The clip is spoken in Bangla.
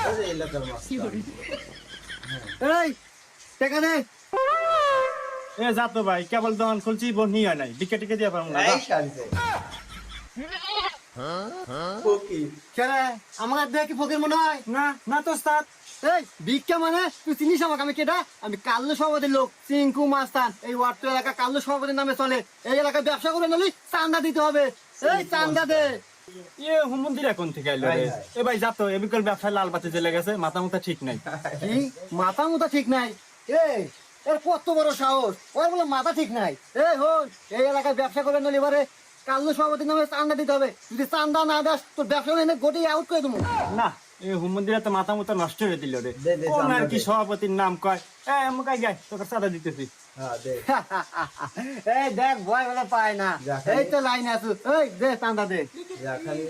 আরে এলাকার মাস্টার। এই টাকা দে। এ যা তো ভাই, কেবল দোকান খুলছি বনি হয় নাই, বিকে টিকে দিয়ে পারবো না। এই শান্তি। ফকির। কেরে আমার দেখে কি ফকির মনে হয়? না না তো ওস্তাদ। এই ভিক্ষা মানে তুই চিনিস আমাকে? আমি কেটা? আমি কাল্লু সভাপতির লোক, চিঙ্কু মাস্তান। এই ওয়ার্ড এলাকা কাল্লু সভাপতির নামে চলে। এই এলাকায় ব্যবসা করে নিলি চান্দা দিতে হবে। এই চান্দা দে। ইয়ে হুমন্দির এখন থেকে আইলো রে। এ ভাই যা তো, এ বিকল ব্যবসায় লাল বাতি জ্বলে গেছে, মাথা মুথা ঠিক নাই। কি মাথা মুথা ঠিক নাই? এই এর কত বড় সাহস, ওর বলে মাথা ঠিক নাই। এই হন, এই এলাকায় ব্যবসা করে নিলি এবারে কাল্লু সভাপতির নামে চান্দা দিতে হবে। যদি চান্দা না দাস তোর ব্যবসা এনে গোটি আউট করে দেবো। না, এই হুমন্দিরা তো মাথা মুথা নষ্ট করে দিল রে। দে, দে, কোন আর চান্দা কি দে। সভাপতির নাম কয়? মুখাই গাই তোকে চাঁদা দিতেছি। হ্যাঁ দে। এই দেখ ভয় বলে পায় না। যা খালি। এই তো লাইন আছো। এই দে চান্দা দে। যা খালি।